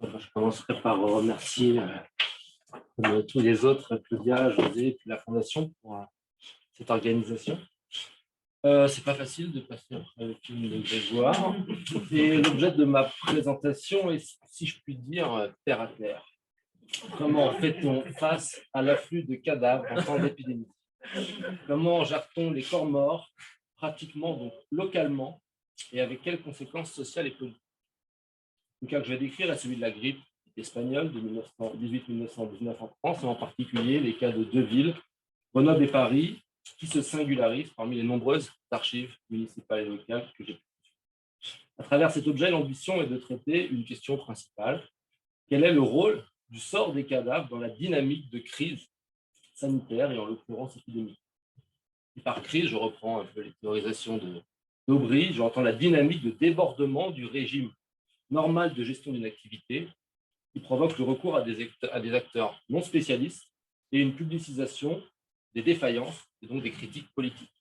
Je commencerai par remercier comme tous les autres, Claudia, José, et puis la Fondation pour cette organisation. C'est pas facile de passer avec une Grégoire. Et l'objet de ma présentation est, si je puis dire, terre à terre. Comment fait-on face à l'afflux de cadavres en temps d'épidémie? Comment gère-t-on les corps morts, pratiquement donc localement, et avec quelles conséquences sociales et politiques? Le cas que je vais décrire est celui de la grippe espagnole de 1918-1919 en France, et en particulier les cas de deux villes, Grenoble et Paris, qui se singularisent parmi les nombreuses archives municipales et locales que j'ai pu. À travers cet objet, l'ambition est de traiter une question principale. Quel est le rôle du sort des cadavres dans la dynamique de crise sanitaire et en l'occurrence épidémique? Et par crise, je reprends un peu les théorisations d'Aubry, j'entends la dynamique de débordement du régime normal de gestion d'une activité qui provoque le recours à des acteurs non spécialistes et une publicisation des défaillances et donc des critiques politiques.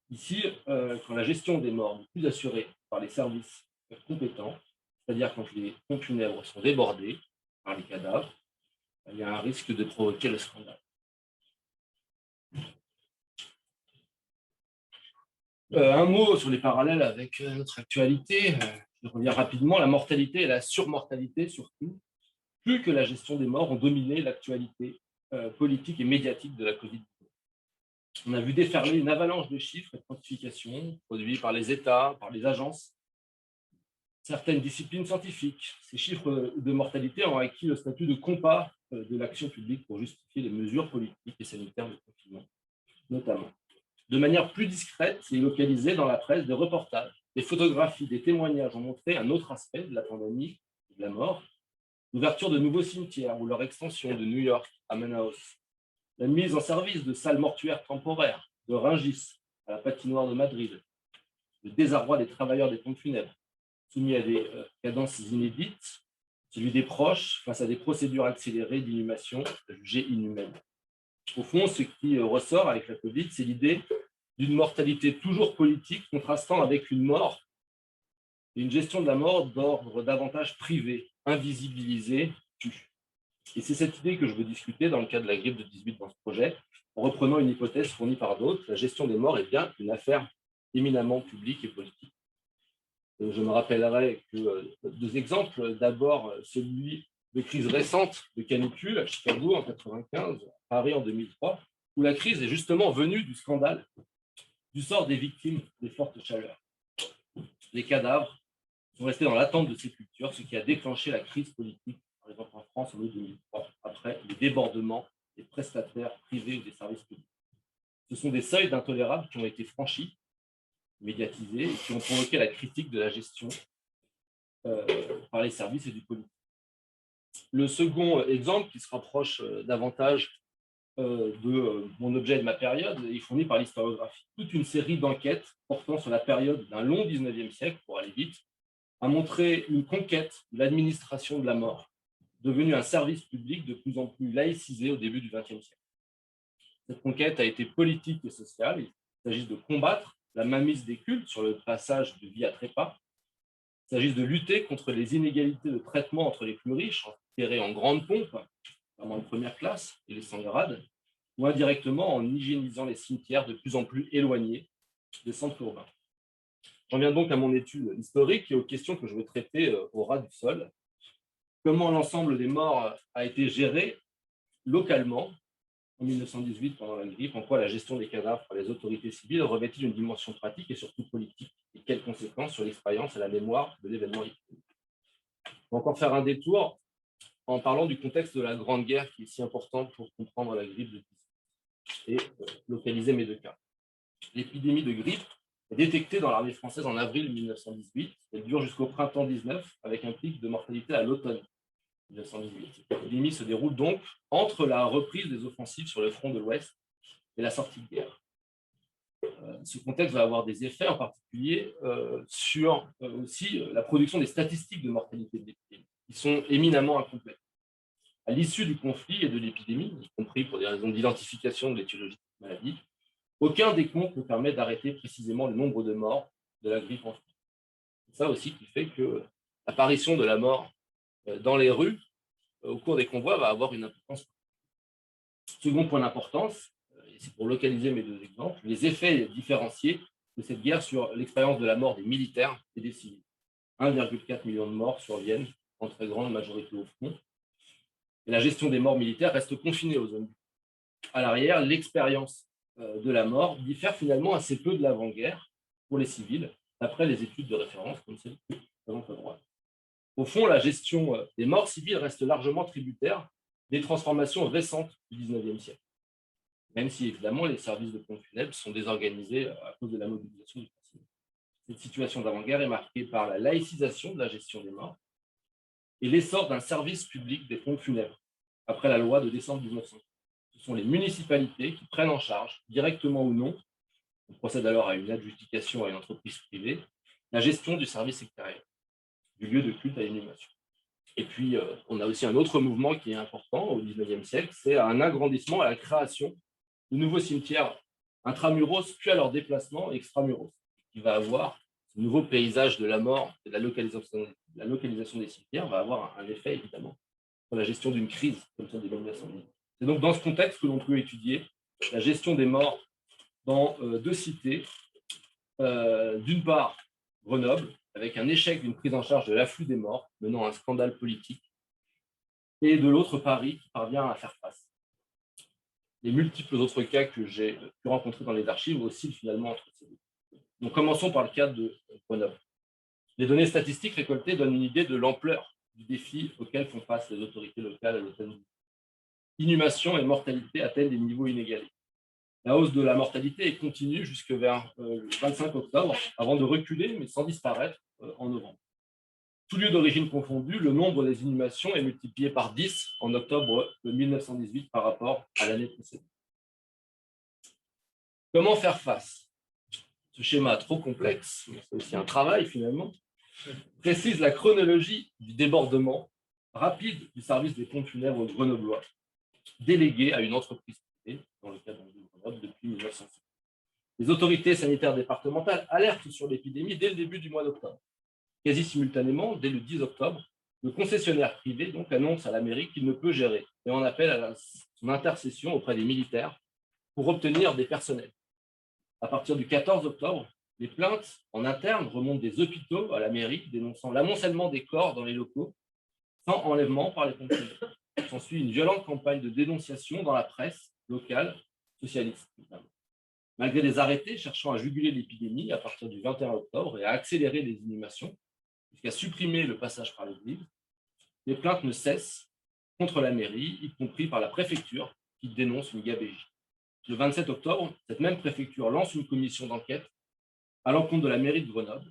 Ici, quand la gestion des morts n'est plus assurée par les services compétents, c'est-à-dire quand les pompes funèbres sont débordées par les cadavres, il y a un risque de provoquer le scandale. Un mot sur les parallèles avec notre actualité. Je vais revenir rapidement. La mortalité et la surmortalité, surtout, plus que la gestion des morts, ont dominé l'actualité politique et médiatique de la Covid. On a vu déferler une avalanche de chiffres et de quantifications produits par les États, par les agences, certaines disciplines scientifiques. Ces chiffres de mortalité ont acquis le statut de compas de l'action publique pour justifier les mesures politiques et sanitaires de confinement, notamment. De manière plus discrète et localisée dans la presse, des reportages, des photographies, des témoignages ont montré un autre aspect de la pandémie, de la mort, l'ouverture de nouveaux cimetières ou leur extension de New York à Manaus, la mise en service de salles mortuaires temporaires, de Rungis à la patinoire de Madrid, le désarroi des travailleurs des pompes funèbres, soumis à des cadences inédites, celui des proches face à des procédures accélérées d'inhumation jugées inhumaines. Au fond, ce qui ressort avec la Covid, c'est l'idée d'une mortalité toujours politique contrastant avec une mort et une gestion de la mort d'ordre davantage privé, invisibilisée, tue. Et c'est cette idée que je veux discuter dans le cadre de la grippe de 18 dans ce projet, en reprenant une hypothèse fournie par d'autres. La gestion des morts est bien une affaire éminemment publique et politique. Je me rappellerai que deux exemples. D'abord, celui de crise récente de canicule à Chicago en 1995, à Paris en 2003, où la crise est justement venue du scandale du sort des victimes des fortes chaleurs. Les cadavres sont restés dans l'attente de sépulture, ce qui a déclenché la crise politique, par exemple en France en 2003, après les débordements des prestataires privés ou des services publics. Ce sont des seuils d'intolérables qui ont été franchis, médiatisés, et qui ont provoqué la critique de la gestion par les services et du politique. Le second exemple, qui se rapproche davantage de mon objet de ma période, est fourni par l'historiographie. Toute une série d'enquêtes portant sur la période d'un long 19e siècle, pour aller vite, a montré une conquête de l'administration de la mort, devenue un service public de plus en plus laïcisé au début du XXe siècle. Cette conquête a été politique et sociale. Il s'agit de combattre la mainmise des cultes sur le passage de vie à trépas. Il s'agit de lutter contre les inégalités de traitement entre les plus riches, enterrés en grande pompe, notamment en première classe, et les sans-grades, ou indirectement en hygiénisant les cimetières de plus en plus éloignés des centres urbains. J'en viens donc à mon étude historique et aux questions que je veux traiter au ras du sol. Comment l'ensemble des morts a été géré localement en 1918 pendant la grippe? En quoi la gestion des cadavres par les autorités civiles revêt-il une dimension pratique et surtout politique? Et quelles conséquences sur l'expérience et la mémoire de l'événement épidémique? On va encore faire un détour en parlant du contexte de la Grande Guerre qui est si important pour comprendre la grippe de 18 et localiser mes deux cas. L'épidémie de grippe est détectée dans l'armée française en avril 1918. Elle dure jusqu'au printemps 19 avec un pic de mortalité à l'automne 1918. Cette épidémie se déroule donc entre la reprise des offensives sur le front de l'Ouest et la sortie de guerre. Ce contexte va avoir des effets en particulier sur aussi la production des statistiques de mortalité de l'épidémie, qui sont éminemment incomplètes. À l'issue du conflit et de l'épidémie, y compris pour des raisons d'identification de l'étiologie de la maladie, aucun décompte ne permet d'arrêter précisément le nombre de morts de la grippe en France. C'est ça aussi qui fait que l'apparition de la mort dans les rues au cours des convois va avoir une importance. Second point d'importance, et c'est pour localiser mes deux exemples, les effets différenciés de cette guerre sur l'expérience de la mort des militaires et des civils. 1,4 million de morts surviennent, en très grande majorité au front. Et la gestion des morts militaires reste confinée aux zones. À l'arrière, l'expérience de la mort diffère finalement assez peu de l'avant-guerre pour les civils, d'après les études de référence, comme celle que nous avons à droite. Au fond, la gestion des morts civiles reste largement tributaire des transformations récentes du XIXe siècle, même si évidemment les services de pompes funèbres sont désorganisés à cause de la mobilisation du personnel. Cette situation d'avant-guerre est marquée par la laïcisation de la gestion des morts et l'essor d'un service public des pompes funèbres, après la loi de décembre 1900. Ce sont les municipalités qui prennent en charge, directement ou non, on procède alors à une adjudication à une entreprise privée, la gestion du service extérieur, du lieu de culte à l'inhumation. Et puis, on a aussi un autre mouvement qui est important au XIXe siècle, c'est un agrandissement et la création de nouveaux cimetières intramuros, puis à leur déplacement extramuros, qui va avoir ce nouveau paysage de la mort et de la localisation des cimetières va avoir un effet, évidemment, sur la gestion d'une crise, comme celle des 1910. C'est donc dans ce contexte que l'on peut étudier la gestion des morts dans deux cités. D'une part, Grenoble, avec un échec d'une prise en charge de l'afflux des morts, menant à un scandale politique, et de l'autre, Paris, qui parvient à faire face. Les multiples autres cas que j'ai pu rencontrer dans les archives oscillent finalement entre ces deux. Donc, commençons par le cas de Grenoble. Les données statistiques récoltées donnent une idée de l'ampleur du défi auquel font face les autorités locales à l'automne. Inhumation et mortalité atteignent des niveaux inégalés. La hausse de la mortalité est continue jusque vers le 25 octobre, avant de reculer, mais sans disparaître en novembre. Tous lieux d'origine confondus, le nombre des inhumations est multiplié par 10 en octobre 1918 par rapport à l'année précédente. Comment faire face? Ce schéma trop complexe, mais c'est aussi un travail finalement, précise la chronologie du débordement rapide du service des pompes funèbres grenoblois, délégué à une entreprise privée, dans le cadre de Grenoble, depuis 1900. Les autorités sanitaires départementales alertent sur l'épidémie dès le début du mois d'octobre. Quasi simultanément, dès le 10 octobre, le concessionnaire privé donc annonce à la mairie qu'il ne peut gérer et en appelle à son intercession auprès des militaires pour obtenir des personnels. À partir du 14 octobre, les plaintes en interne remontent des hôpitaux à la mairie dénonçant l'amoncellement des corps dans les locaux sans enlèvement par les pompiers. S'ensuit une violente campagne de dénonciation dans la presse locale socialiste. Malgré des arrêtés cherchant à juguler l'épidémie à partir du 21 octobre et à accélérer les inhumations, jusqu'à supprimer le passage par l'église, les plaintes ne cessent contre la mairie, y compris par la préfecture, qui dénonce une gabégie. Le 27 octobre, cette même préfecture lance une commission d'enquête à l'encontre de la mairie de Grenoble.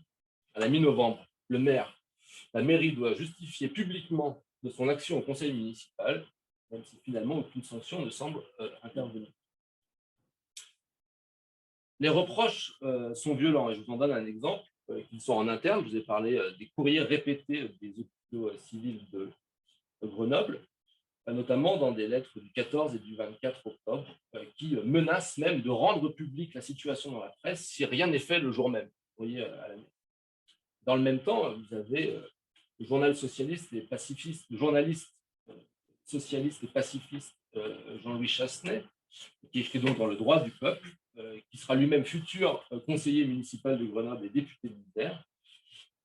À la mi-novembre, la mairie doit justifier publiquement de son action au conseil municipal, même si finalement aucune sanction ne semble intervenir. Les reproches sont violents et je vous en donne un exemple. Qui sont en interne. Je vous ai parlé des courriers répétés des hôpitaux civils de Grenoble, notamment dans des lettres du 14 et du 24 octobre, qui menacent même de rendre publique la situation dans la presse si rien n'est fait le jour même. Vous voyez, à la... Dans le même temps, vous avez le journaliste socialiste et pacifiste Jean-Louis Chassenet, qui écrit donc dans Le Droit du peuple, qui sera lui-même futur conseiller municipal de Grenoble et député militaire,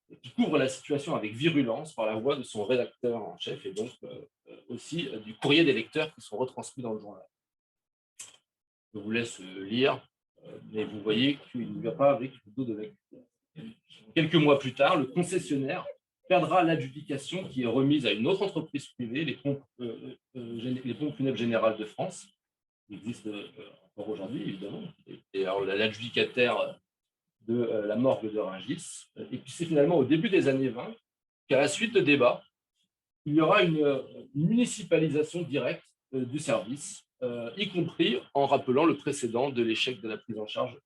et qui couvre la situation avec virulence par la voix de son rédacteur en chef et donc aussi du courrier des lecteurs qui sont retransmis dans le journal. Je vous laisse lire, mais vous voyez qu'il ne va pas avec le dos de lecteur. Quelques mois plus tard, le concessionnaire perdra l'adjudication qui est remise à une autre entreprise privée, les pompes funèbres générales de France, qui existent encore aujourd'hui, évidemment. Et alors, l'adjudicataire de la morgue de Rungis. Et puis, c'est finalement au début des années 20 qu'à la suite de débats, il y aura une municipalisation directe du service, y compris en rappelant le précédent de l'échec de la prise en charge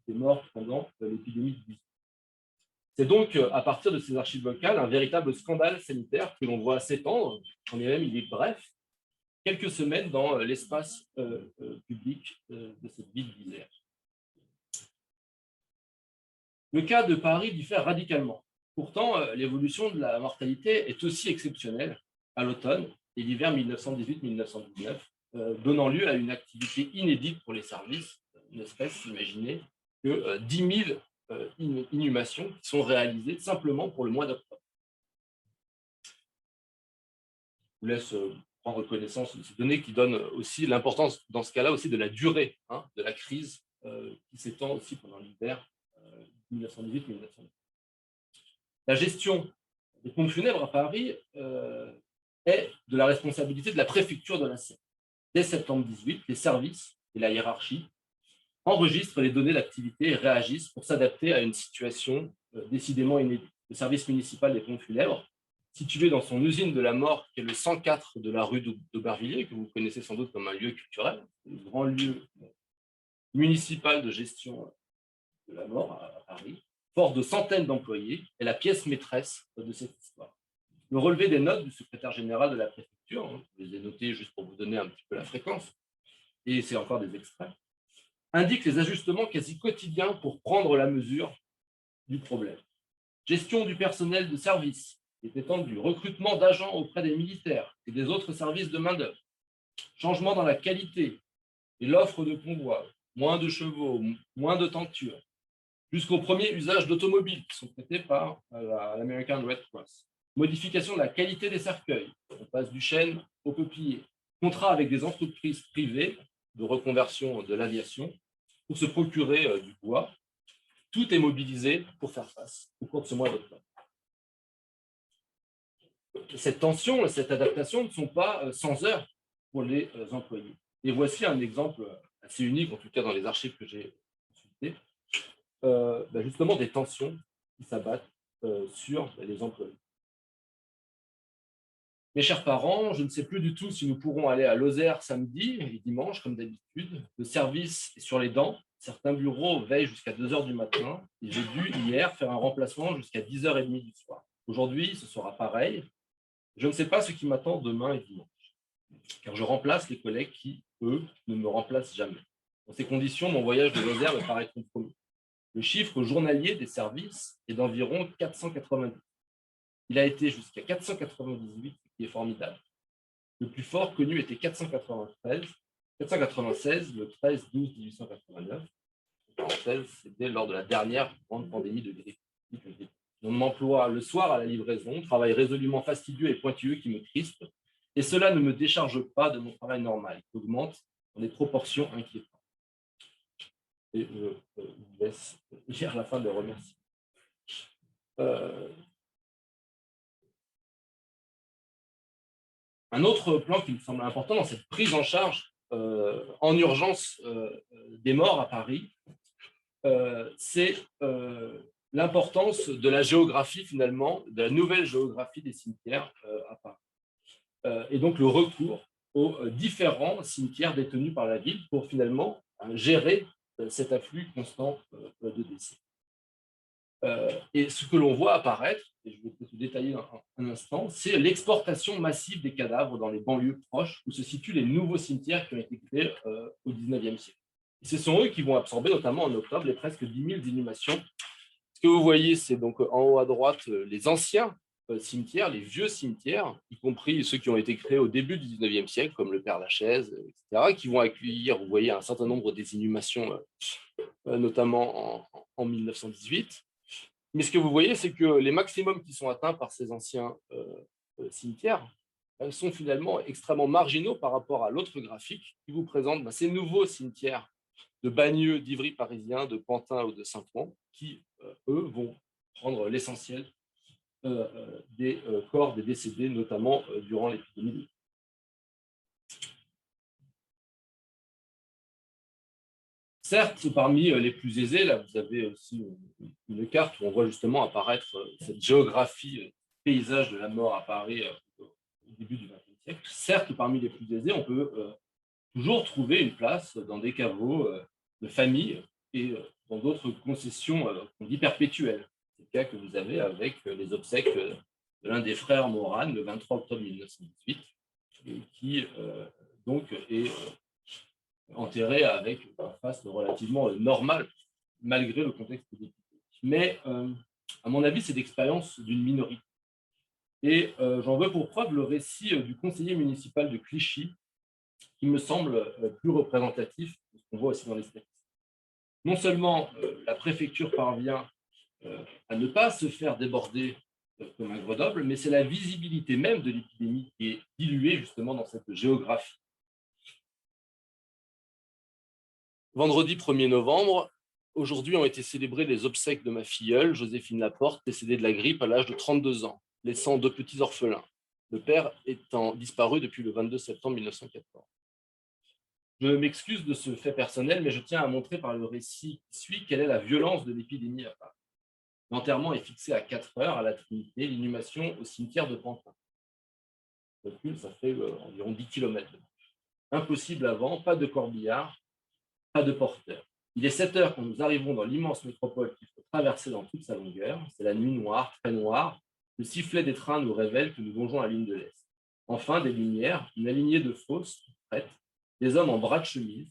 des morts pendant l'épidémie de 18. C'est donc, à partir de ces archives locales, un véritable scandale sanitaire que l'on voit s'étendre, en est même, il est bref, quelques semaines dans l'espace public de cette ville d'Isère. Le cas de Paris diffère radicalement. Pourtant, l'évolution de la mortalité est aussi exceptionnelle à l'automne et l'hiver 1918-1919, donnant lieu à une activité inédite pour les services, ne serait-ce s'imaginer que 10 000 inhumations qui sont réalisées simplement pour le mois d'octobre. Je vous laisse prendre connaissance de ces données qui donnent aussi l'importance, dans ce cas-là, aussi de la durée de la crise qui s'étend aussi pendant l'hiver 1918-1919. La gestion des pompes funèbres à Paris est de la responsabilité de la préfecture de la Seine. Dès septembre 18, les services et la hiérarchie enregistrent les données d'activité et réagissent pour s'adapter à une situation décidément inédite. Le service municipal des pompes funèbres, situé dans son usine de la mort, qui est le 104 de la rue d'Aubervilliers, que vous connaissez sans doute comme un lieu culturel, le grand lieu municipal de gestion de la mort à Paris, fort de centaines d'employés, est la pièce maîtresse de cette histoire. Le relevé des notes du secrétaire général de la préfecture, je les ai notées juste pour vous donner un petit peu la fréquence, et c'est encore des extraits, indique les ajustements quasi quotidiens pour prendre la mesure du problème. Gestion du personnel de service, qui est étendu, recrutement d'agents auprès des militaires et des autres services de main-d'œuvre, changement dans la qualité et l'offre de convois, moins de chevaux, moins de tentures, jusqu'au premier usage d'automobiles qui sont traités par l'American Red Cross. Modification de la qualité des cercueils, on passe du chêne au peuplier. Contrat avec des entreprises privées de reconversion de l'aviation pour se procurer du bois. Tout est mobilisé pour faire face au cours de ce mois d'octobre. Cette tension, cette adaptation ne sont pas sans heurts pour les employés. Et voici un exemple assez unique, en tout cas dans les archives que j'ai consultées, justement des tensions qui s'abattent sur les employés. Mes chers parents, je ne sais plus du tout si nous pourrons aller à Lozère samedi et dimanche, comme d'habitude. Le service est sur les dents. Certains bureaux veillent jusqu'à 2 h du matin. Et j'ai dû, hier, faire un remplacement jusqu'à 10 h 30 du soir. Aujourd'hui, ce sera pareil. Je ne sais pas ce qui m'attend demain et dimanche, car je remplace les collègues qui, eux, ne me remplacent jamais. Dans ces conditions, mon voyage de Lozère me paraît compromis. Le chiffre journalier des services est d'environ 490. Il a été jusqu'à 498, ce qui est formidable. Le plus fort connu était 496, le 13-12-1889. C'était lors de la dernière grande pandémie de grippe. On m'emploie le soir à la livraison, travail résolument fastidieux et pointilleux qui me crispe, et cela ne me décharge pas de mon travail normal, qui augmente dans des proportions inquiétantes. Et je vous laisse lire la fin de remerciements. Un autre plan qui me semble important dans cette prise en charge en urgence des morts à Paris, c'est l'importance de la géographie finalement, de la nouvelle géographie des cimetières à Paris. Et donc le recours aux différents cimetières détenus par la ville pour finalement gérer cet afflux constant de décès. Et ce que l'on voit apparaître, et je vais peut-être détailler un instant, c'est l'exportation massive des cadavres dans les banlieues proches où se situent les nouveaux cimetières qui ont été créés au XIXe siècle. Et ce sont eux qui vont absorber, notamment en octobre, les presque 10 000 inhumations. Ce que vous voyez, c'est donc en haut à droite les anciens cimetières, les vieux cimetières, y compris ceux qui ont été créés au début du XIXe siècle, comme le Père-Lachaise, etc., qui vont accueillir, vous voyez, un certain nombre des inhumations, notamment en 1918. Mais ce que vous voyez, c'est que les maximums qui sont atteints par ces anciens cimetières sont finalement extrêmement marginaux par rapport à l'autre graphique qui vous présente ces nouveaux cimetières de Bagneux, d'Ivry parisien, de Pantin ou de Saint-Ouen, qui, eux, vont prendre l'essentiel des corps des décédés, notamment durant l'épidémie. Certes, parmi les plus aisés, là vous avez aussi une carte où on voit justement apparaître cette géographie paysage de la mort à Paris au début du XXe siècle. Certes, parmi les plus aisés, on peut toujours trouver une place dans des caveaux de famille et dans d'autres concessions qu'on dit perpétuelles. C'est le cas que vous avez avec les obsèques de l'un des frères Morane le 23 octobre 1918, et qui donc est enterré avec un face relativement normal, malgré le contexte politique. Mais À mon avis, c'est l'expérience d'une minorité. Et j'en veux pour preuve le récit du conseiller municipal de Clichy, qui me semble plus représentatif de ce qu'on voit aussi dans les statistiques. Non seulement la préfecture parvient à ne pas se faire déborder comme un Grenoble, mais c'est la visibilité même de l'épidémie qui est diluée justement dans cette géographie. Vendredi 1er novembre, aujourd'hui ont été célébrées les obsèques de ma filleule, Joséphine Laporte, décédée de la grippe à l'âge de 32 ans, laissant 2 petits orphelins, le père étant disparu depuis le 22 septembre 1914. Je m'excuse de ce fait personnel, mais je tiens à montrer par le récit qui suit quelle est la violence de l'épidémie à Paris. L'enterrement est fixé à 4 heures à la Trinité, l'inhumation au cimetière de Pantin. Le recul, ça fait environ 10 km. Impossible avant, pas de corbillard, pas de porteur. Il est 7 heures quand nous arrivons dans l'immense métropole qu'il faut traverser dans toute sa longueur. C'est la nuit noire, très noire. Le sifflet des trains nous révèle que nous longeons la ligne de l'Est. Enfin, des lumières, une alignée de fosses prêtes, des hommes en bras de chemise.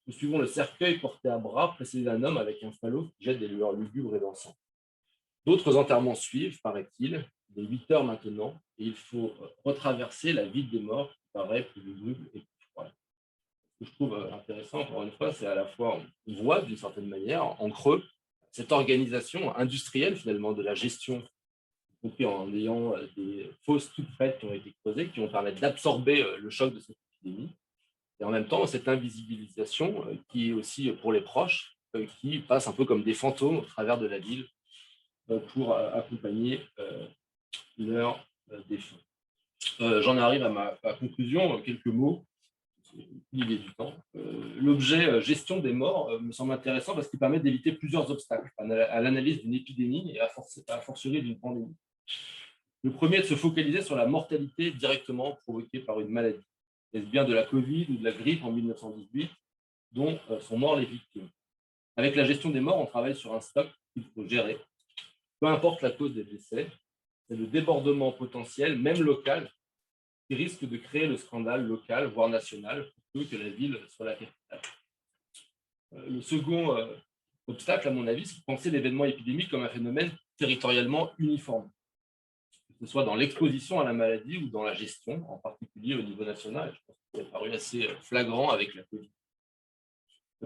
Nous suivons le cercueil porté à bras, précédé d'un homme avec un falot qui jette des lueurs lugubres et dansantes. D'autres enterrements suivent, paraît-il. Il est 8 heures maintenant, et il faut retraverser la ville des morts qui paraît plus lugubre et plus froide. Ce que je trouve intéressant, encore une fois, c'est à la fois, on voit d'une certaine manière, en creux, cette organisation industrielle finalement de la gestion, y compris en ayant des fosses toutes prêtes qui ont été creusées, qui vont permettre d'absorber le choc de cette épidémie. Et en même temps, cette invisibilisation qui est aussi pour les proches, qui passent un peu comme des fantômes au travers de la ville pour accompagner leurs défunts. J'en arrive à ma conclusion, quelques mots. Il est du temps. L'objet gestion des morts me semble intéressant parce qu'il permet d'éviter plusieurs obstacles à l'analyse d'une épidémie et à fortiori d'une pandémie. Le premier est de se focaliser sur la mortalité directement provoquée par une maladie. Est-ce bien de la Covid ou de la grippe en 1918 dont sont morts les victimes? Avec la gestion des morts, on travaille sur un stock qu'il faut gérer. Peu importe la cause des décès, c'est le débordement potentiel, même local, qui risque de créer le scandale local, voire national, plutôt que la ville soit la capitale. Le second obstacle, à mon avis, c'est de penser l'événement épidémique comme un phénomène territorialement uniforme, que ce soit dans l'exposition à la maladie ou dans la gestion, en particulier au niveau national. Je pense que c'est apparu assez flagrant avec la Covid.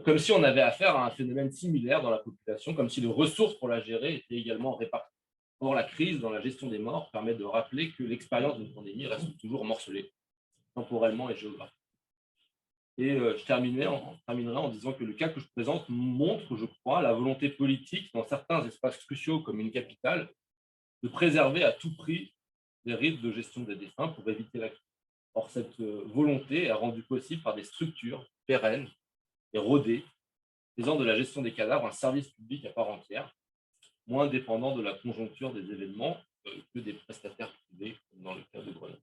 Comme si on avait affaire à un phénomène similaire dans la population, comme si les ressources pour la gérer étaient également réparties. Or, la crise dans la gestion des morts permet de rappeler que l'expérience d'une pandémie reste toujours morcelée, temporellement et géographiquement. Et je terminerai en disant que le cas que je présente montre, je crois, la volonté politique dans certains espaces cruciaux comme une capitale de préserver à tout prix les rites de gestion des défunts pour éviter la crise. Or, cette volonté est rendue possible par des structures pérennes et rodées, faisant de la gestion des cadavres un service public à part entière, moins dépendant de la conjoncture des événements que des prestataires privés, comme dans le cas de Grenoble.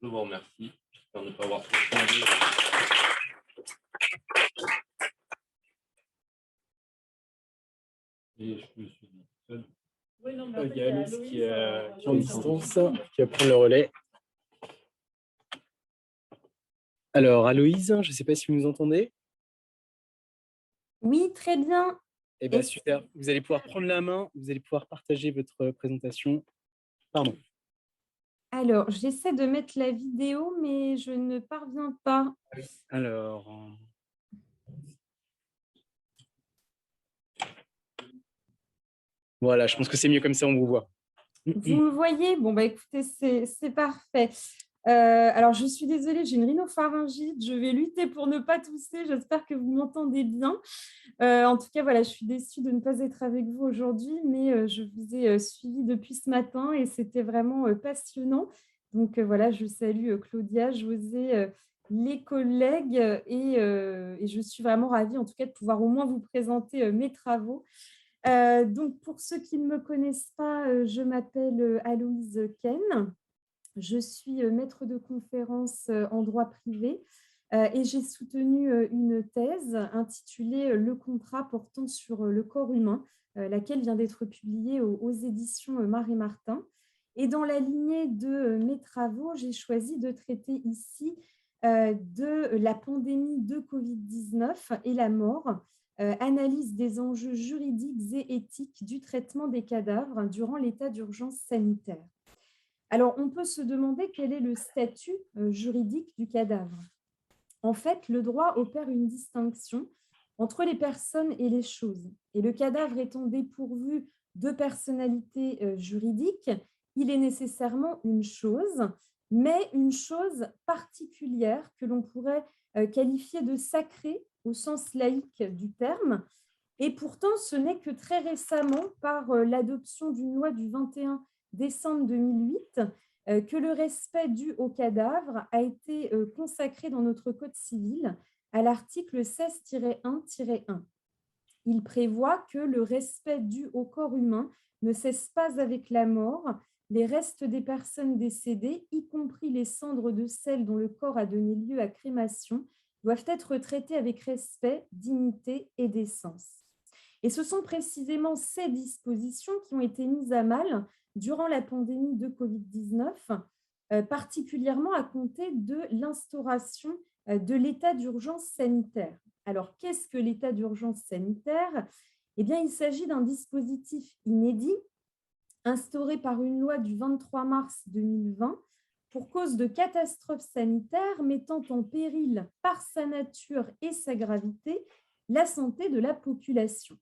Je vous remercie. J'espère ne pas avoir trop changé. Et je me suis dit seul. Oui, non, il y a Aloïs qui est en distance, qui va prendre le relais. Alors, Aloïse, je ne sais pas si vous nous entendez. Oui, très bien. Eh bien, super. Vous allez pouvoir prendre la main, vous allez pouvoir partager votre présentation. Pardon. Alors, j'essaie de mettre la vidéo, mais je ne parviens pas. Alors... Voilà, je pense que c'est mieux comme ça, on vous voit. Vous me voyez? Bon, bah écoutez, c'est parfait. Alors, je suis désolée, j'ai une rhinopharyngite. Je vais lutter pour ne pas tousser. J'espère que vous m'entendez bien. En tout cas, voilà, je suis déçue de ne pas être avec vous aujourd'hui, mais je vous ai suivi depuis ce matin et c'était vraiment passionnant. Donc, voilà, je salue Claudia, José, les collègues et je suis vraiment ravie, en tout cas, de pouvoir au moins vous présenter mes travaux. Donc, pour ceux qui ne me connaissent pas, je m'appelle Aloïse Ken. Je suis maître de conférence en droit privé et j'ai soutenu une thèse intitulée Le contrat portant sur le corps humain, laquelle vient d'être publiée aux éditions Marais-Martin. Et dans la lignée de mes travaux, j'ai choisi de traiter ici de la pandémie de Covid-19 et la mort analyse des enjeux juridiques et éthiques du traitement des cadavres durant l'état d'urgence sanitaire. Alors, on peut se demander quel est le statut juridique du cadavre. En fait, le droit opère une distinction entre les personnes et les choses. Et le cadavre étant dépourvu de personnalité juridique, il est nécessairement une chose, mais une chose particulière que l'on pourrait qualifier de sacrée au sens laïque du terme. Et pourtant, ce n'est que très récemment, par l'adoption d'une loi du 21 décembre 2008, que le respect dû au cadavre a été consacré dans notre Code civil à l'article 16-1-1. Il prévoit que le respect dû au corps humain ne cesse pas avec la mort. Les restes des personnes décédées, y compris les cendres de celles dont le corps a donné lieu à crémation, doivent être traités avec respect, dignité et décence. Et ce sont précisément ces dispositions qui ont été mises à mal durant la pandémie de Covid-19, particulièrement à compter de l'instauration de l'état d'urgence sanitaire. Alors, qu'est-ce que l'état d'urgence sanitaire? Eh bien, il s'agit d'un dispositif inédit instauré par une loi du 23 mars 2020 pour cause de catastrophes sanitaires mettant en péril par sa nature et sa gravité la santé de la population.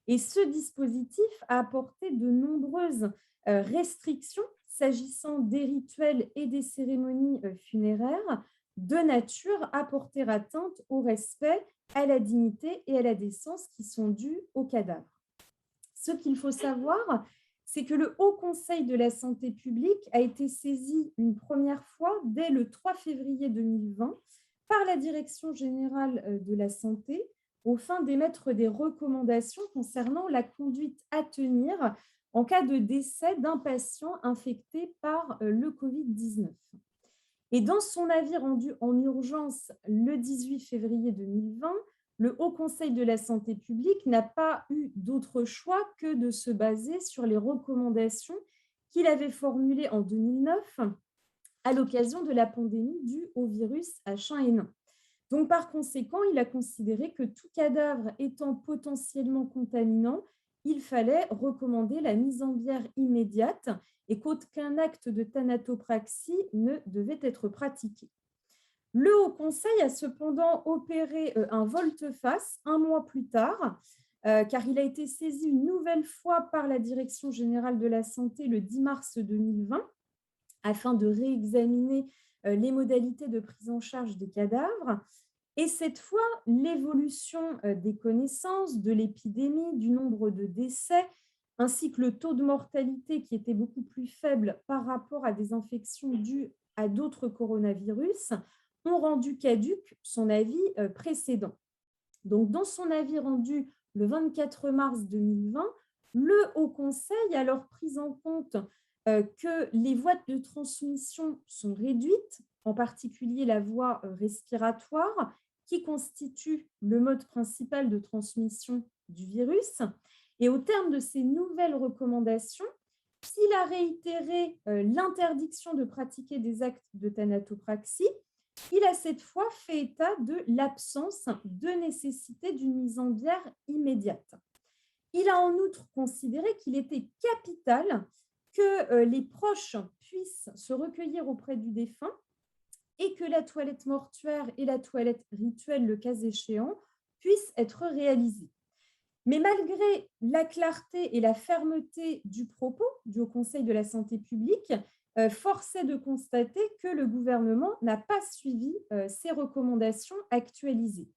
Et ce dispositif a apporté de nombreuses restrictions s'agissant des rituels et des cérémonies funéraires de nature à porter atteinte au respect, à la dignité et à la décence qui sont dus au cadavre. Ce qu'il faut savoir, c'est que le Haut Conseil de la santé publique a été saisi une première fois dès le 3 février 2020 par la Direction générale de la santé aux fins d'émettre des recommandations concernant la conduite à tenir en cas de décès d'un patient infecté par le Covid-19. Et dans son avis rendu en urgence le 18 février 2020, le Haut Conseil de la santé publique n'a pas eu d'autre choix que de se baser sur les recommandations qu'il avait formulées en 2009 à l'occasion de la pandémie due au virus H1N1. Donc, par conséquent, il a considéré que tout cadavre étant potentiellement contaminant, il fallait recommander la mise en bière immédiate et qu'aucun acte de thanatopraxie ne devait être pratiqué. Le Haut Conseil a cependant opéré un volte-face un mois plus tard, car il a été saisi une nouvelle fois par la Direction générale de la santé le 10 mars 2020 afin de réexaminer les modalités de prise en charge des cadavres. Et cette fois, l'évolution des connaissances, de l'épidémie, du nombre de décès, ainsi que le taux de mortalité qui était beaucoup plus faible par rapport à des infections dues à d'autres coronavirus, ont rendu caduc son avis précédent. Donc, dans son avis rendu le 24 mars 2020, le Haut Conseil a alors pris en compte que les voies de transmission sont réduites, en particulier la voie respiratoire, qui constitue le mode principal de transmission du virus. Et au terme de ces nouvelles recommandations, s'il a réitéré l'interdiction de pratiquer des actes de thanatopraxie, il a cette fois fait état de l'absence de nécessité d'une mise en bière immédiate. Il a en outre considéré qu'il était capital que les proches puissent se recueillir auprès du défunt et que la toilette mortuaire et la toilette rituelle, le cas échéant, puissent être réalisées. Mais malgré la clarté et la fermeté du propos du Haut Conseil de la santé publique, force est de constater que le gouvernement n'a pas suivi ces recommandations actualisées.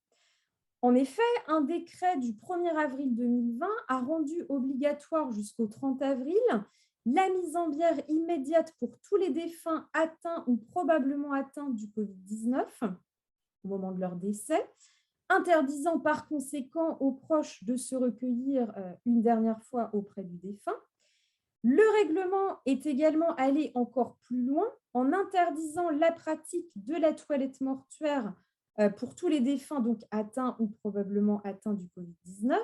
En effet, un décret du 1er avril 2020 a rendu obligatoire jusqu'au 30 avril la mise en bière immédiate pour tous les défunts atteints ou probablement atteints du Covid-19 au moment de leur décès, interdisant par conséquent aux proches de se recueillir une dernière fois auprès du défunt. Le règlement est également allé encore plus loin en interdisant la pratique de la toilette mortuaire pour tous les défunts donc atteints ou probablement atteints du Covid-19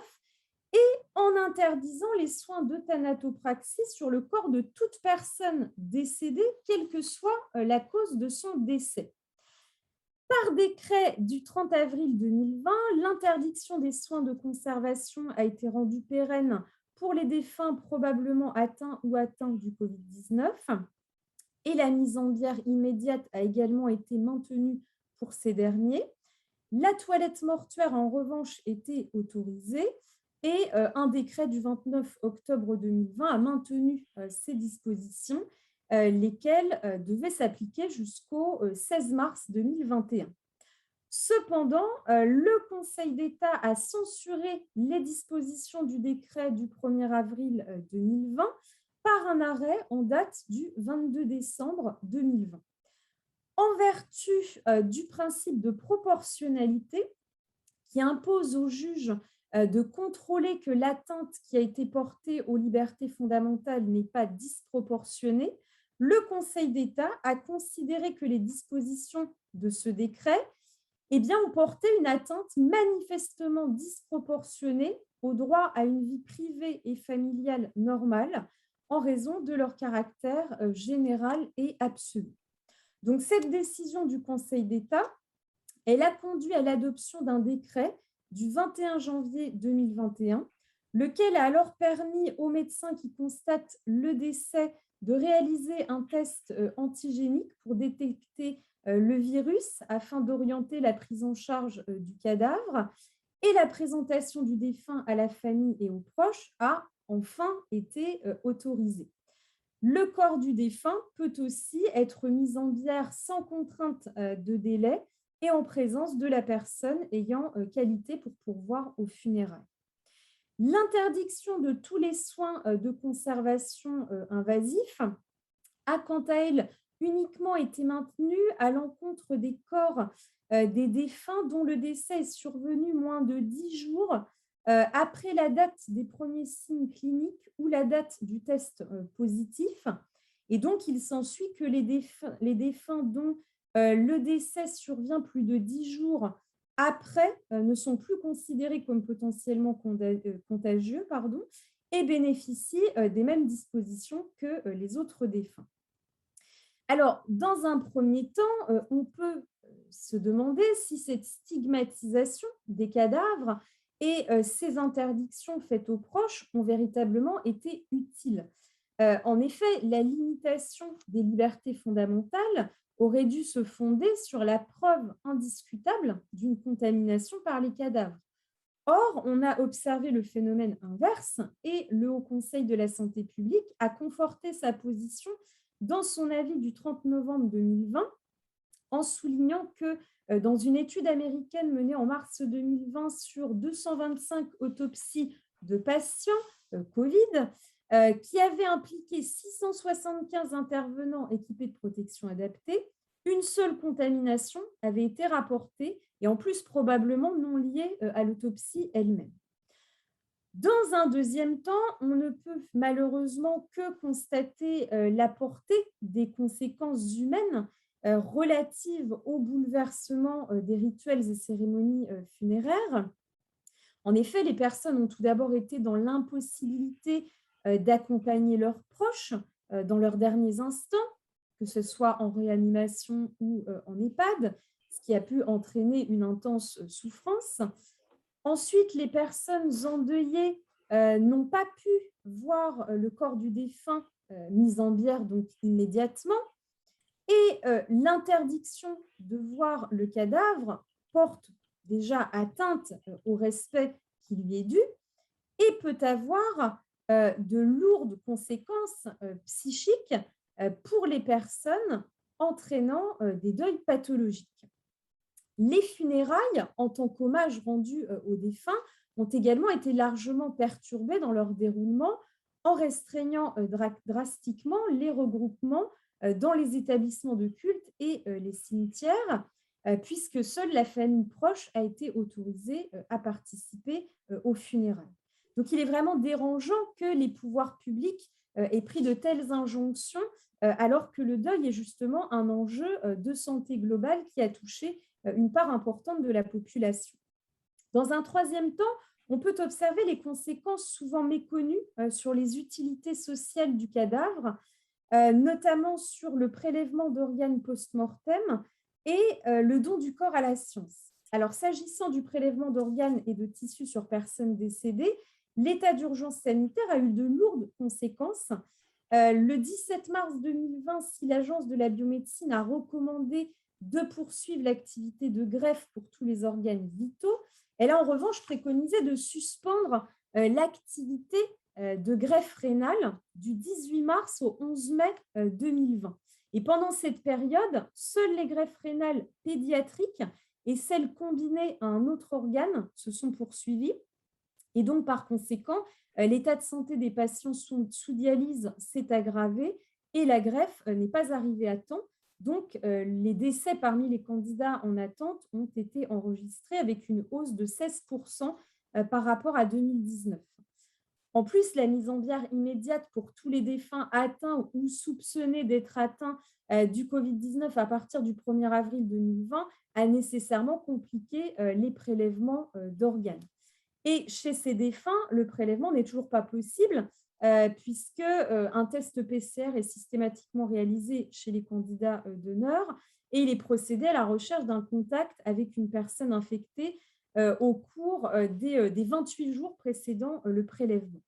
et en interdisant les soins de thanatopraxie sur le corps de toute personne décédée, quelle que soit la cause de son décès. Par décret du 30 avril 2020, l'interdiction des soins de conservation a été rendue pérenne pour les défunts probablement atteints ou atteints du Covid-19 et la mise en bière immédiate a également été maintenue pour ces derniers. La toilette mortuaire, en revanche, était autorisée et un décret du 29 octobre 2020 a maintenu ces dispositions, lesquelles devaient s'appliquer jusqu'au 16 mars 2021. Cependant, le Conseil d'État a censuré les dispositions du décret du 1er avril 2020 par un arrêt en date du 22 décembre 2020. En vertu du principe de proportionnalité qui impose au juge de contrôler que l'atteinte qui a été portée aux libertés fondamentales n'est pas disproportionnée, le Conseil d'État a considéré que les dispositions de ce décret ont porté une atteinte manifestement disproportionnée au droit à une vie privée et familiale normale en raison de leur caractère général et absolu. Donc, cette décision du Conseil d'État, elle a conduit à l'adoption d'un décret du 21 janvier 2021, lequel a alors permis aux médecins qui constatent le décès de réaliser un test antigénique pour détecter le virus afin d'orienter la prise en charge du cadavre et la présentation du défunt à la famille et aux proches a enfin été autorisée. Le corps du défunt peut aussi être mis en bière sans contrainte de délai et en présence de la personne ayant qualité pour pourvoir aux funérailles. L'interdiction de tous les soins de conservation invasifs a quant à elle uniquement été maintenue à l'encontre des corps des défunts dont le décès est survenu moins de 10 jours après la date des premiers signes cliniques ou la date du test positif. Et donc, il s'ensuit que les défunts dont le décès survient plus de 10 jours après ne sont plus considérés comme potentiellement contagieux et bénéficient des mêmes dispositions que les autres défunts. Alors, dans un premier temps, on peut se demander si cette stigmatisation des cadavres et ces interdictions faites aux proches ont véritablement été utiles. En effet, la limitation des libertés fondamentales aurait dû se fonder sur la preuve indiscutable d'une contamination par les cadavres. Or, on a observé le phénomène inverse et le Haut Conseil de la santé publique a conforté sa position dans son avis du 30 novembre 2020 en soulignant que dans une étude américaine menée en mars 2020 sur 225 autopsies de patients Covid, qui avait impliqué 675 intervenants équipés de protection adaptée, une seule contamination avait été rapportée et en plus probablement non liée à l'autopsie elle-même. Dans un deuxième temps, on ne peut malheureusement que constater la portée des conséquences humaines relatives au bouleversement des rituels et cérémonies funéraires. En effet, les personnes ont tout d'abord été dans l'impossibilité d'accompagner leurs proches dans leurs derniers instants, que ce soit en réanimation ou en EHPAD, ce qui a pu entraîner une intense souffrance. Ensuite, les personnes endeuillées n'ont pas pu voir le corps du défunt mis en bière donc immédiatement. Et l'interdiction de voir le cadavre porte déjà atteinte au respect qui lui est dû et peut avoir de lourdes conséquences psychiques pour les personnes entraînant des deuils pathologiques. Les funérailles, en tant qu'hommage rendu aux défunts, ont également été largement perturbées dans leur déroulement en restreignant drastiquement les regroupements dans les établissements de culte et les cimetières, puisque seule la famille proche a été autorisée à participer aux funérailles. Donc, il est vraiment dérangeant que les pouvoirs publics aient pris de telles injonctions, alors que le deuil est justement un enjeu de santé globale qui a touché une part importante de la population. Dans un troisième temps, on peut observer les conséquences souvent méconnues sur les utilités sociales du cadavre, notamment sur le prélèvement d'organes post-mortem, et le don du corps à la science. Alors, s'agissant du prélèvement d'organes et de tissus sur personnes décédées, l'état d'urgence sanitaire a eu de lourdes conséquences. Le 17 mars 2020, si l'Agence de la biomédecine a recommandé de poursuivre l'activité de greffe pour tous les organes vitaux, elle a en revanche préconisé de suspendre l'activité de greffe rénale du 18 mars au 11 mai 2020. Et pendant cette période, seules les greffes rénales pédiatriques et celles combinées à un autre organe se sont poursuivies. Et donc, par conséquent, l'état de santé des patients sous dialyse s'est aggravé et la greffe n'est pas arrivée à temps. Donc, les décès parmi les candidats en attente ont été enregistrés avec une hausse de 16% par rapport à 2019. En plus, la mise en bière immédiate pour tous les défunts atteints ou soupçonnés d'être atteints du Covid-19 à partir du 1er avril 2020 a nécessairement compliqué les prélèvements d'organes. Et chez ces défunts, le prélèvement n'est toujours pas possible puisque un test PCR est systématiquement réalisé chez les candidats d'honneur et il est procédé à la recherche d'un contact avec une personne infectée au cours des 28 jours précédant le prélèvement.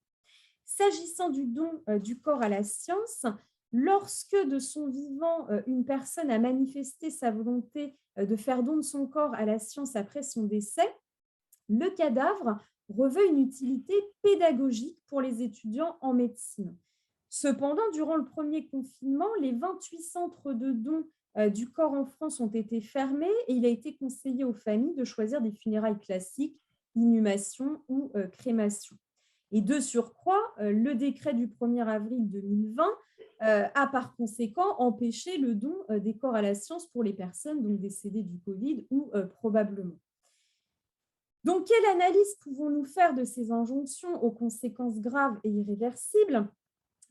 S'agissant du don du corps à la science, lorsque de son vivant, une personne a manifesté sa volonté de faire don de son corps à la science après son décès, le cadavre revêt une utilité pédagogique pour les étudiants en médecine. Cependant, durant le premier confinement, les 28 centres de dons du corps en France ont été fermés et il a été conseillé aux familles de choisir des funérailles classiques, inhumation ou crémation. Et de surcroît, le décret du 1er avril 2020 a par conséquent empêché le don des corps à la science pour les personnes donc décédées du Covid ou probablement. Donc, quelle analyse pouvons-nous faire de ces injonctions aux conséquences graves et irréversibles?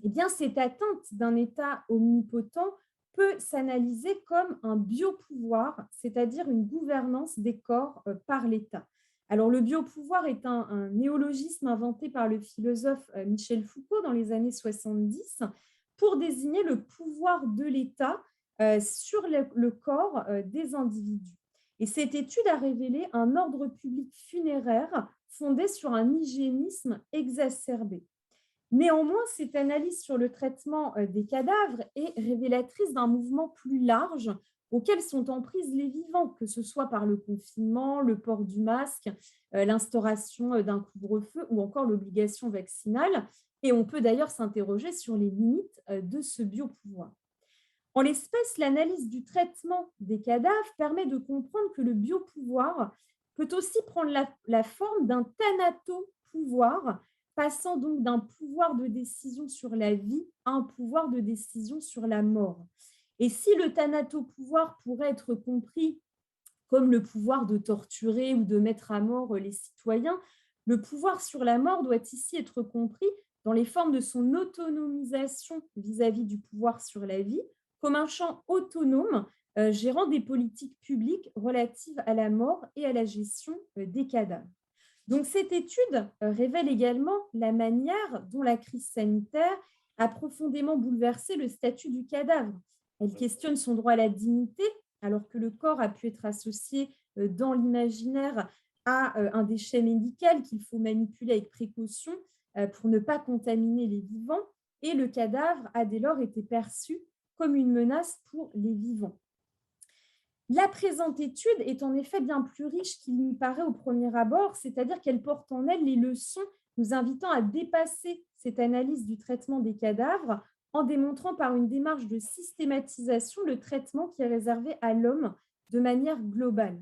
Eh bien, cette atteinte d'un état omnipotent peut s'analyser comme un biopouvoir, c'est-à-dire une gouvernance des corps par l'État. Alors, le biopouvoir est un néologisme inventé par le philosophe Michel Foucault dans les années 70 pour désigner le pouvoir de l'État sur le corps des individus. Et cette étude a révélé un ordre public funéraire fondé sur un hygiénisme exacerbé. Néanmoins, cette analyse sur le traitement des cadavres est révélatrice d'un mouvement plus large auquel sont en prise les vivants, que ce soit par le confinement, le port du masque, l'instauration d'un couvre-feu ou encore l'obligation vaccinale. Et on peut d'ailleurs s'interroger sur les limites de ce biopouvoir. En l'espèce, l'analyse du traitement des cadavres permet de comprendre que le biopouvoir peut aussi prendre la forme d'un thanatopouvoir, passant donc d'un pouvoir de décision sur la vie à un pouvoir de décision sur la mort. Et si le thanatopouvoir pourrait être compris comme le pouvoir de torturer ou de mettre à mort les citoyens, le pouvoir sur la mort doit ici être compris dans les formes de son autonomisation vis-à-vis du pouvoir sur la vie, comme un champ autonome gérant des politiques publiques relatives à la mort et à la gestion des cadavres. Donc, cette étude révèle également la manière dont la crise sanitaire a profondément bouleversé le statut du cadavre. Elle questionne son droit à la dignité, alors que le corps a pu être associé dans l'imaginaire à un déchet médical qu'il faut manipuler avec précaution pour ne pas contaminer les vivants, et le cadavre a dès lors été perçu comme une menace pour les vivants. La présente étude est en effet bien plus riche qu'il n'y paraît au premier abord, c'est-à-dire qu'elle porte en elle les leçons nous invitant à dépasser cette analyse du traitement des cadavres en démontrant par une démarche de systématisation le traitement qui est réservé à l'homme de manière globale.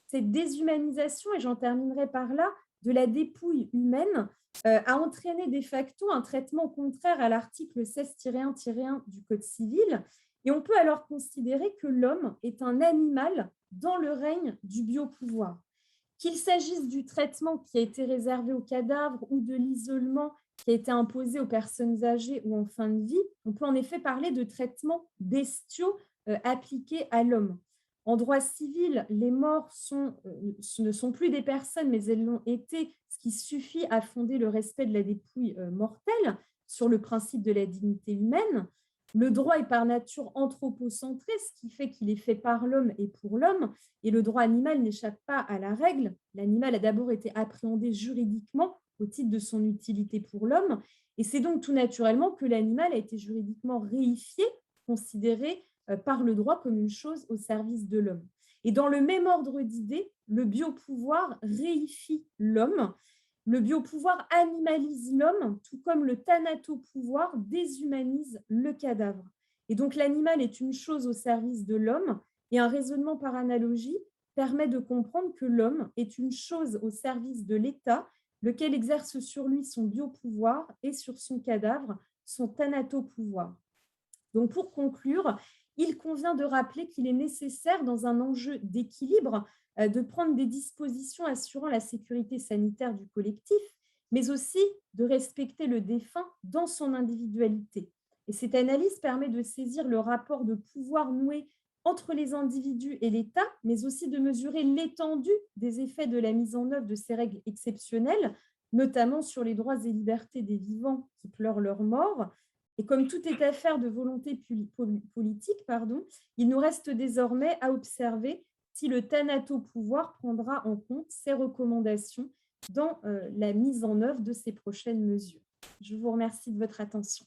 Cette déshumanisation, et j'en terminerai par là, de la dépouille humaine a entraîné de facto un traitement contraire à l'article 16-1-1 du Code civil. Et on peut alors considérer que l'homme est un animal dans le règne du biopouvoir. Qu'il s'agisse du traitement qui a été réservé aux cadavres ou de l'isolement qui a été imposé aux personnes âgées ou en fin de vie, on peut en effet parler de traitements bestiaux appliqués à l'homme. En droit civil, les morts ne sont plus des personnes, mais elles l'ont été, ce qui suffit à fonder le respect de la dépouille mortelle sur le principe de la dignité humaine. Le droit est par nature anthropocentré, ce qui fait qu'il est fait par l'homme et pour l'homme, et le droit animal n'échappe pas à la règle. L'animal a d'abord été appréhendé juridiquement au titre de son utilité pour l'homme, et c'est donc tout naturellement que l'animal a été juridiquement réifié, considéré par le droit comme une chose au service de l'homme. Et dans le même ordre d'idées, le biopouvoir réifie l'homme. Le biopouvoir animalise l'homme, tout comme le thanatopouvoir déshumanise le cadavre. Et donc l'animal est une chose au service de l'homme, et un raisonnement par analogie permet de comprendre que l'homme est une chose au service de l'État, lequel exerce sur lui son biopouvoir et sur son cadavre son thanatopouvoir. Donc pour conclure, il convient de rappeler qu'il est nécessaire, dans un enjeu d'équilibre, de prendre des dispositions assurant la sécurité sanitaire du collectif, mais aussi de respecter le défunt dans son individualité. Et cette analyse permet de saisir le rapport de pouvoir noué entre les individus et l'État, mais aussi de mesurer l'étendue des effets de la mise en œuvre de ces règles exceptionnelles, notamment sur les droits et libertés des vivants qui pleurent leur mort. Et comme tout est affaire de volonté politique, il nous reste désormais à observer si le thanatopouvoir prendra en compte ces recommandations dans la mise en œuvre de ces prochaines mesures. Je vous remercie de votre attention.